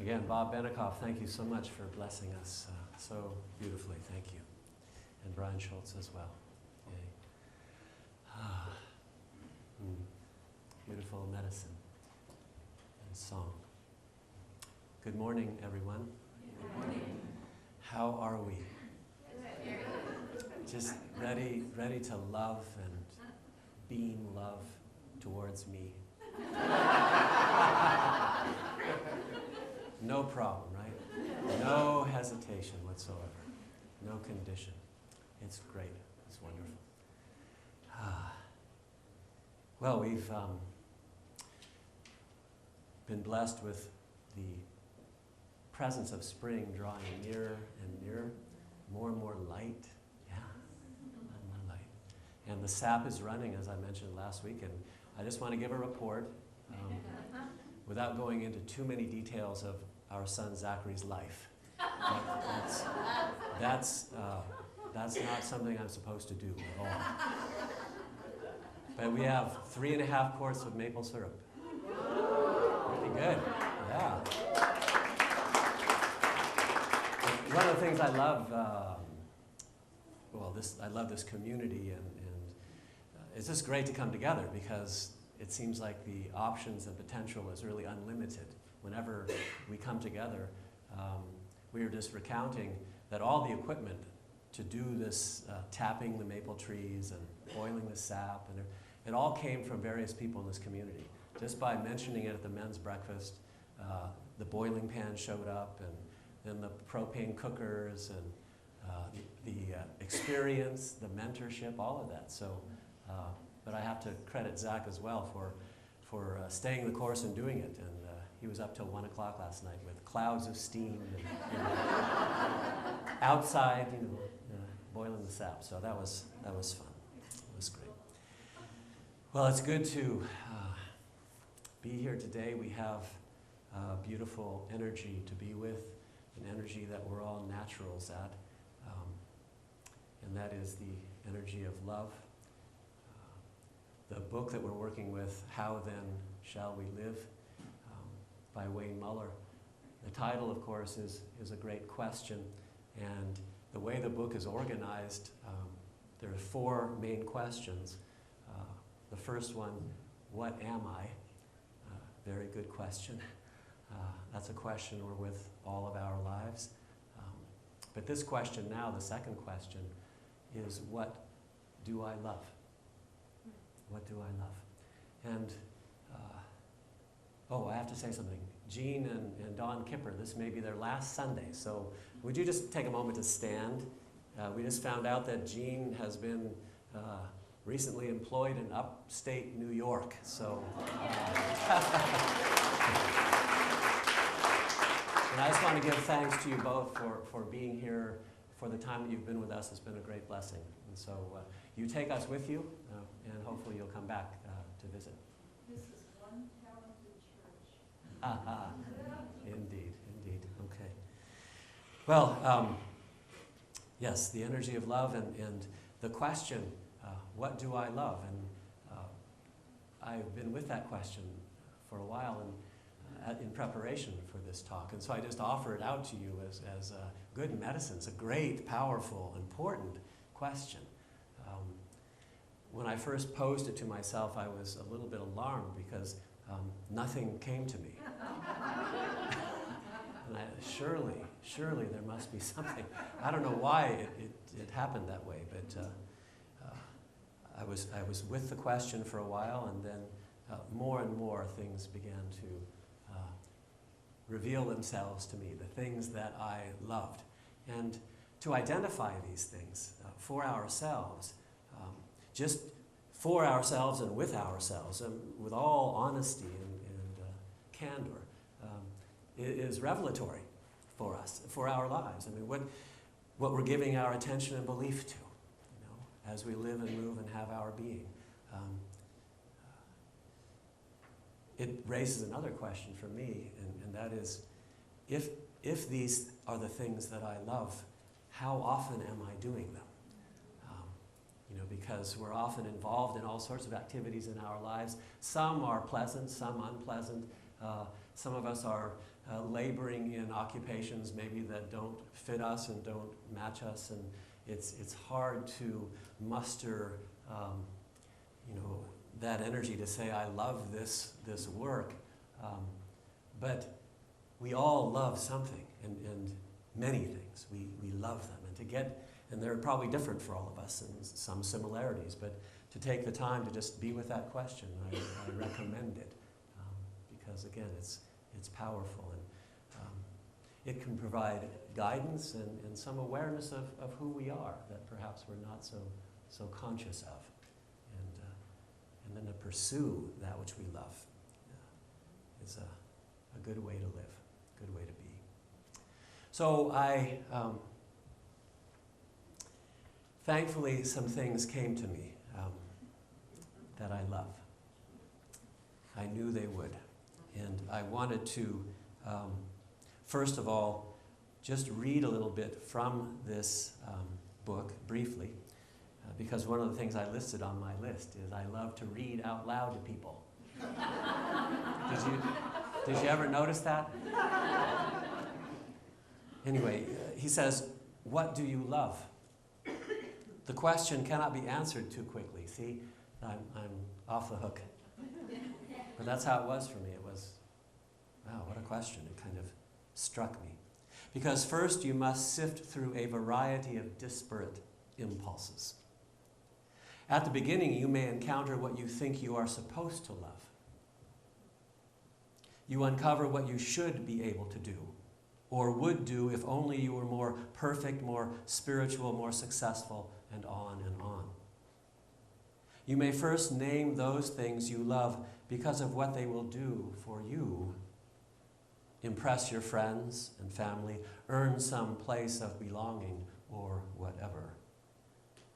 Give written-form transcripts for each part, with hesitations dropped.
Again, Bob Benikoff, thank you so much for blessing us so beautifully. Thank you. And Brian Schultz as well. Yay. Beautiful medicine and song. Good morning, everyone. Good morning. How are we? Just ready to love and beam love towards me. No problem, right? No hesitation whatsoever. No condition. It's great. It's wonderful. Well, we've been blessed with the presence of spring drawing nearer and nearer. More and more light. Yeah, more and more light. And the sap is running, as I mentioned last week, and I just want to give a report without going into too many details of our son Zachary's life. That's not something I'm supposed to do at all. But we have 3.5 quarts of maple syrup. Pretty good, yeah. One of the things I love, I love this community, and it's just great to come together because it seems like the options and potential is really unlimited. Whenever we come together, we were just recounting that all the equipment to do this tapping the maple trees and boiling the sap, and it all came from various people in this community. Just by mentioning it at the men's breakfast, the boiling pan showed up, and then the propane cookers, and the experience, the mentorship, all of that. So, but I have to credit Zach as well for staying the course and doing it. And he was up till 1 o'clock last night with clouds of steam and outside, boiling the sap. So that was fun. It was great. Well, it's good to be here today. We have beautiful energy to be with, an energy that we're all naturals at, and that is the energy of love. The book that we're working with, How Then Shall We Live, by Wayne Muller. The title, of course, is a great question, and the way the book is organized, there are 4 main questions. The first one, what am I? Very good question. That's a question we're with all of our lives. But this question now, the second question, is what do I love? What do I love? And, I have to say something. Jean and Dawn Kipper, this may be their last Sunday, so would you just take a moment to stand? We just found out that Jean has been recently employed in upstate New York, so. And I just want to give thanks to you both for being here, for the time that you've been with us. It's been a great blessing. And so you take us with you, and hopefully you'll come back to visit. This is one talented church. Indeed. Okay. Well, yes, the energy of love and the question, what do I love? And I've been with that question for a while and in preparation for this talk. And so I just offer it out to you as a good medicine. It's a great, powerful, important question. When I first posed it to myself, I was a little bit alarmed because nothing came to me. And surely there must be something. I don't know why it happened that way, but I was with the question for a while, and then more and more things began to reveal themselves to me, the things that I loved. And to identify these things for ourselves, just for ourselves and with ourselves, and with all honesty and candor, is revelatory for us, for our lives. I mean, what we're giving our attention and belief to, as we live and move and have our being. It raises another question for me, and that is, if these are the things that I love, how often am I doing them? Because we're often involved in all sorts of activities in our lives. Some are pleasant, some unpleasant. Some of us are laboring in occupations maybe that don't fit us and don't match us, and it's hard to muster that energy to say, I love this work. But we all love something, and many things. We love them. And they're probably different for all of us, and some similarities, but to take the time to just be with that question, I recommend it. Because again, it's powerful, and it can provide guidance and some awareness of who we are that perhaps we're not so conscious of. And then to pursue that which we love is a good way to live, a good way to be. So thankfully some things came to me that I love. I knew they would. And I wanted to, first of all, just read a little bit from this book briefly, because one of the things I listed on my list is I love to read out loud to people. Did you ever notice that? Anyway, he says, what do you love? The question cannot be answered too quickly. See, I'm off the hook. But that's how it was for me. It was, wow, what a question. It kind of struck me. Because first you must sift through a variety of disparate impulses. At the beginning, you may encounter what you think you are supposed to love. You uncover what you should be able to do, or would do if only you were more perfect, more spiritual, more successful, and on and on. You may first name those things you love because of what they will do for you. Impress your friends and family, earn some place of belonging, or whatever.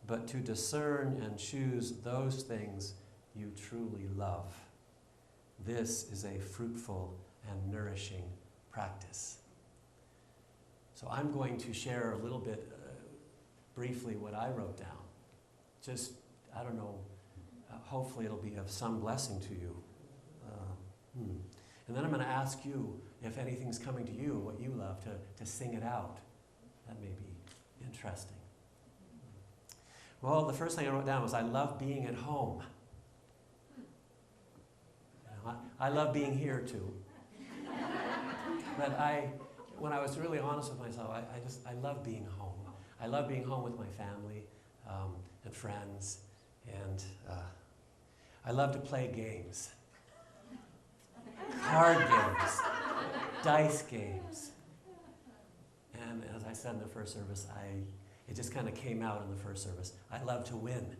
But to discern and choose those things you truly love, this is a fruitful and nourishing practice. So I'm going to share a little bit briefly what I wrote down. Just, I don't know, hopefully it'll be of some blessing to you. And then I'm going to ask you, if anything's coming to you, what you love, to sing it out. That may be interesting. Well, the first thing I wrote down was I love being at home. I love being here too. But when I was really honest with myself, I love being home. I love being home with my family and friends, and I love to play games. Card games, dice games. And as I said in the first service, it just kind of came out in the first service. I love to win.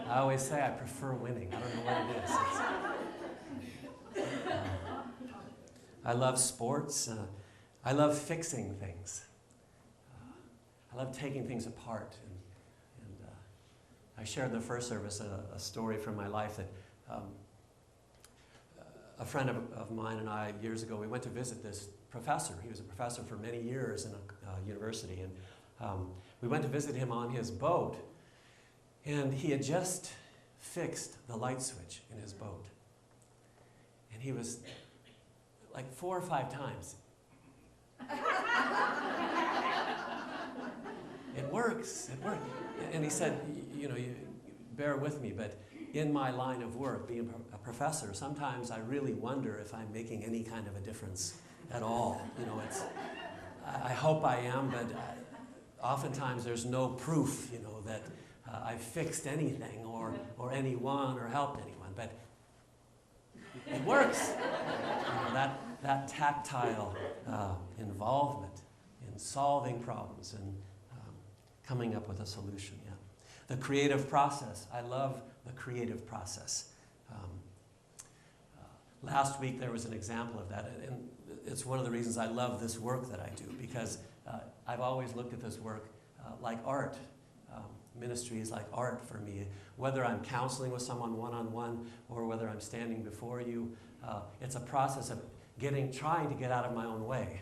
I always say I prefer winning. I don't know what it is. I love sports. I love fixing things. I love taking things apart. And I shared in the first service a story from my life that a friend of mine and I, years ago, we went to visit this professor. He was a professor for many years in a university. And we went to visit him on his boat. And he had just fixed the light switch in his boat. And he was like 4 or 5 times. It works. And he said, you bear with me, but in my line of work, being a professor, sometimes I really wonder if I'm making any kind of a difference at all. I hope I am, but oftentimes there's no proof, that I've fixed anything or anyone or helped anyone, but it works. That tactile involvement in solving problems and coming up with a solution. Yeah. The creative process. I love the creative process. Last week there was an example of that, and it's one of the reasons I love this work that I do, because I've always looked at this work like art. Ministry is like art for me. Whether I'm counseling with someone one-on-one or whether I'm standing before you, it's a process of trying to get out of my own way.